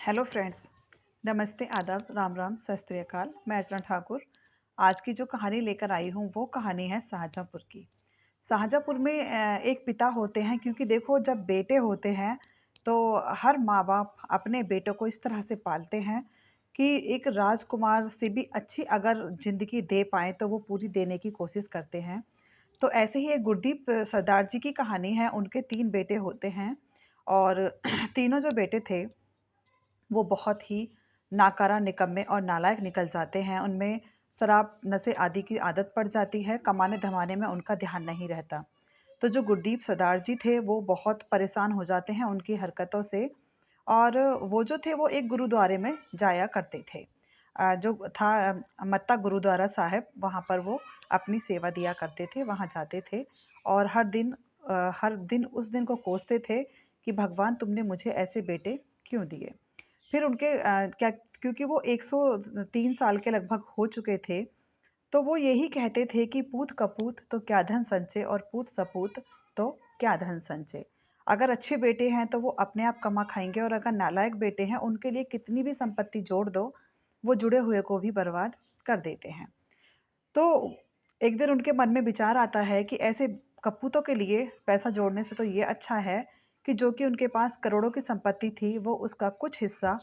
Hello friends. नमस्ते, आदाब, राम राम, सत श्री अकाल। मैं अर्चना ठाकुर। आज की जो कहानी लेकर आई हूँ वो कहानी है शाहजहाँपुर की। शाहजहाँपुर में एक पिता होते हैं, क्योंकि देखो जब बेटे होते हैं तो हर माँ बाप अपने बेटों को इस तरह से पालते हैं कि एक राजकुमार से भी अच्छी अगर ज़िंदगी दे पाएँ तो वो पूरी देने की कोशिश करते हैं। तो ऐसे ही एक गुरदीप सरदार जी की कहानी है। उनके 3 बेटे होते हैं और तीनों जो बेटे थे वो बहुत ही नाकारा, निकम्मे और नालायक निकल जाते हैं। उनमें शराब, नशे आदि की आदत पड़ जाती है, कमाने-धमाने में उनका ध्यान नहीं रहता। तो जो गुरदीप सरदार जी थे, वो बहुत परेशान हो जाते हैं उनकी हरकतों से और वो जो थे, वो एक गुरुद्वारे में जाया करते थे। जो था मत्ता गुरुद्वारा साहिब, वहाँ पर वो अपनी सेवा दिया करते थे, वहाँ जाते थे और हर दिन उस दिन को कोसते थे कि भगवान तुमने मुझे ऐसे बेटे क्यों दिए? फिर उनके क्या क्योंकि वो 103 साल के लगभग हो चुके थे, तो वो यही कहते थे कि पूत कपूत तो क्या धन संचय और पूत सपूत तो क्या धन संचय। अगर अच्छे बेटे हैं तो वो अपने आप कमा खाएँगे और अगर नालायक बेटे हैं, उनके लिए कितनी भी संपत्ति जोड़ दो, वो जुड़े हुए को भी बर्बाद कर देते हैं। तो एक दिन उनके मन में विचार आता है कि ऐसे कपूतों के लिए पैसा जोड़ने से तो ये अच्छा है कि जो कि उनके पास करोड़ों की संपत्ति थी, वो उसका कुछ हिस्सा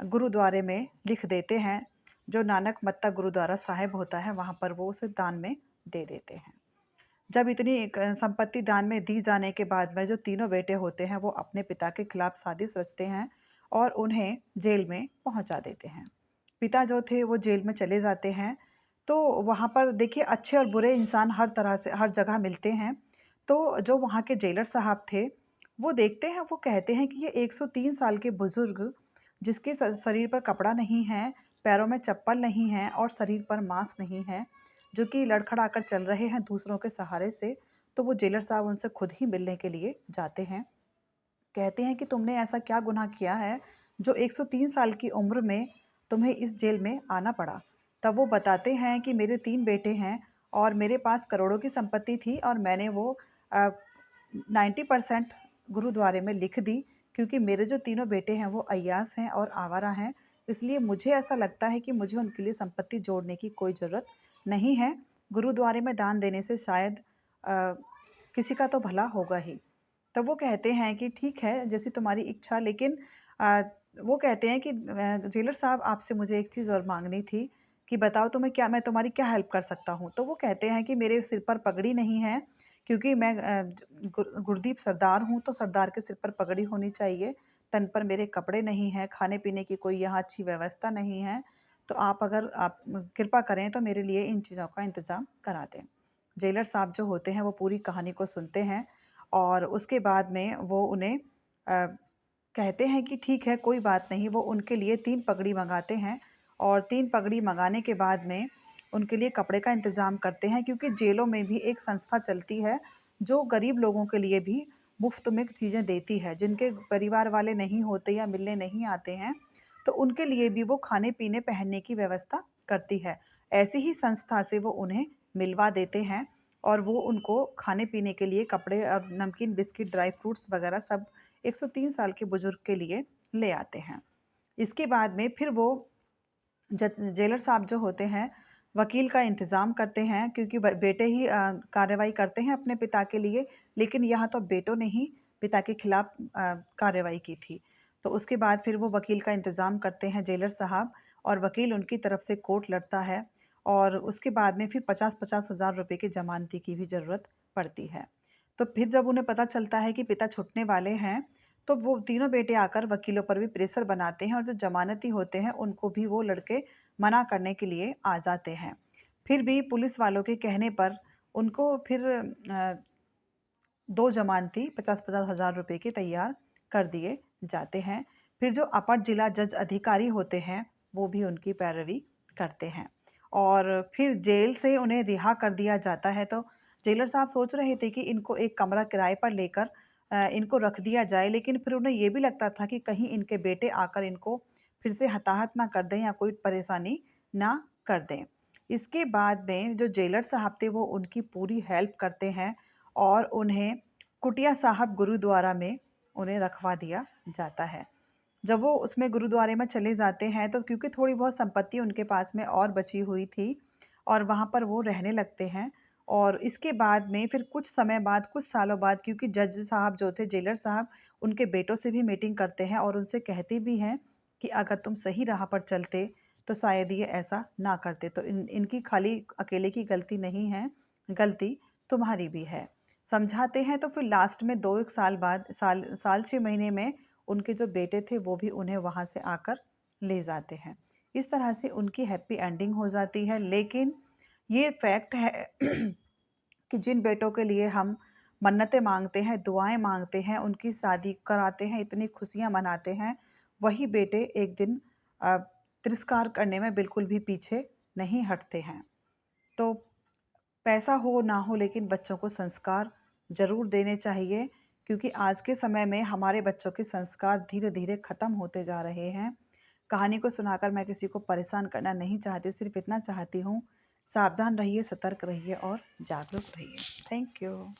गुरुद्वारे में लिख देते हैं। जो नानक मत्ता गुरुद्वारा साहिब होता है, वहाँ पर वो उसे दान में दे देते हैं। जब इतनी एक संपत्ति दान में दी जाने के बाद में जो तीनों बेटे होते हैं, वो अपने पिता के खिलाफ साजिश रचते हैं और उन्हें जेल में पहुंचा देते हैं। पिता जो थे वो जेल में चले जाते हैं। तो वहाँ पर देखिए अच्छे और बुरे इंसान हर तरह से हर जगह मिलते हैं। तो जो वहाँ के जेलर साहब थे, वो देखते हैं, वो कहते हैं कि ये 103 साल के बुजुर्ग जिसके शरीर पर कपड़ा नहीं है, पैरों में चप्पल नहीं है और शरीर पर मांस नहीं है, जो कि लड़खड़ा कर चल रहे हैं दूसरों के सहारे से। तो वो जेलर साहब उनसे खुद ही मिलने के लिए जाते हैं। कहते हैं कि तुमने ऐसा क्या गुनाह किया है जो 103 साल की उम्र में तुम्हें इस जेल में आना पड़ा। तब वो बताते हैं कि मेरे 3 बेटे हैं और मेरे पास करोड़ों की संपत्ति थी और मैंने वो 90% गुरुद्वारे में लिख दी, क्योंकि मेरे जो तीनों बेटे हैं वो अय्याश हैं और आवारा हैं। इसलिए मुझे ऐसा लगता है कि मुझे उनके लिए संपत्ति जोड़ने की कोई ज़रूरत नहीं है। गुरुद्वारे में दान देने से शायद अ, किसी का तो भला होगा ही। तब वो कहते हैं कि ठीक है, जैसी तुम्हारी इच्छा, लेकिन अ, वो कहते हैं कि जेलर साहब आपसे मुझे एक चीज़ और माँगनी थी कि बताओ तुम्हें क्या मैं तुम्हारी क्या हेल्प कर सकता हूँ? तो वो कहते हैं कि मेरे सिर पर पगड़ी नहीं है, क्योंकि मैं गुरदीप सरदार हूँ, तो सरदार के सिर पर पगड़ी होनी चाहिए। तन पर मेरे कपड़े नहीं हैं, खाने-पीने की कोई यहाँ अच्छी व्यवस्था नहीं है। तो अगर आप कृपा करें तो मेरे लिए इन चीज़ों का इंतज़ाम करा दें। जेलर साहब जो होते हैं वो पूरी कहानी को सुनते हैं और उसके बाद में वो उन्हें कहते हैं कि ठीक है, कोई बात नहीं। वो उनके लिए 3 पगड़ी मँगाते हैं और 3 पगड़ी मँगाने के बाद में उनके लिए कपड़े का इंतज़ाम करते हैं, क्योंकि जेलों में भी एक संस्था चलती है, जो गरीब लोगों के लिए भी मुफ़्त में चीज़ें देती है। जिनके परिवार वाले नहीं होते या मिलने नहीं आते हैं, तो उनके लिए भी वो खाने-पीने, पहनने की व्यवस्था करती है। ऐसी ही संस्था से वो उन्हें मिलवा देते हैं और वो उनको खाने-पीने के लिए कपड़े, नमकीन, बिस्किट, ड्राई फ्रूट्स वग़ैरह सब 103 साल के बुजुर्ग के लिए ले आते हैं। इसके बाद में फिर वो जेलर साहब जो होते हैं, वकील का इंतज़ाम करते हैं, क्योंकि बेटे ही कार्रवाई करते हैं अपने पिता के लिए, लेकिन यहाँ तो बेटों ने ही पिता के खिलाफ कार्रवाई की थी। तो उसके बाद फिर वो वकील का इंतज़ाम करते हैं जेलर साहब और वकील उनकी तरफ से कोर्ट लड़ता है और उसके बाद में फिर 50-50 हज़ार रुपए की ज़मानती की भी ज़रूरत पड़ती है। तो फिर जब उन्हें पता चलता है कि पिता छूटने वाले हैं, तो वो तीनों बेटे आकर वकीलों पर भी प्रेशर बनाते हैं और जो ज़मानती होते हैं, उनको भी वो लड़के मना करने के लिए आ जाते हैं। फिर भी पुलिस वालों के कहने पर उनको फिर 2 ज़मानती 50-50 हज़ार रुपए के तैयार कर दिए जाते हैं। फिर जो अपर जिला जज अधिकारी होते हैं, वो भी उनकी पैरवी करते हैं और फिर जेल से उन्हें रिहा कर दिया जाता है। तो जेलर साहब सोच रहे थे कि इनको एक कमरा किराए पर लेकर इनको रख दिया जाए, लेकिन फिर उन्हें ये भी लगता था कि कहीं इनके बेटे आकर इनको फिर से हताहत ना कर दें या कोई परेशानी ना कर दें। इसके बाद में जो जेलर साहब थे, वो उनकी पूरी हेल्प करते हैं और उन्हें कुटिया साहब गुरुद्वारा में उन्हें रखवा दिया जाता है। जब वो उसमें गुरुद्वारे में चले जाते हैं तो क्योंकि थोड़ी बहुत संपत्ति उनके पास में और बची हुई थी और वहाँ पर वो रहने लगते हैं। और इसके बाद में फिर कुछ समय बाद, कुछ सालों बाद क्योंकि जज साहब जो थे, जेलर साहब, उनके बेटों से भी मीटिंग करते हैं और उनसे कहते भी हैं कि अगर तुम सही राह पर चलते तो शायद ये ऐसा ना करते। तो इनकी खाली अकेले की गलती नहीं है, गलती तुम्हारी भी है। समझाते हैं तो फिर लास्ट में 2-1 साल बाद साल 6 महीने में उनके जो बेटे थे वो भी उन्हें वहाँ से आकर ले जाते हैं। इस तरह से उनकी हैप्पी एंडिंग हो जाती है। लेकिन ये फैक्ट है कि जिन बेटों के लिए हम मन्नतें माँगते हैं, दुआएँ माँगते हैं, उनकी शादी कराते हैं, इतनी खुशियाँ मनाते हैं, वही बेटे एक दिन अ, तिरस्कार करने में बिल्कुल भी पीछे नहीं हटते हैं। तो पैसा हो ना हो लेकिन बच्चों को संस्कार ज़रूर देने चाहिए क्योंकि आज के समय में हमारे बच्चों के संस्कार धीरे-धीरे ख़त्म होते जा रहे हैं। कहानी को सुनाकर मैं किसी को परेशान करना नहीं चाहती, सिर्फ़ इतना चाहती हूँ, सावधान रहिए, सतर्क रहिए और जागरूक रहिए। Thank you.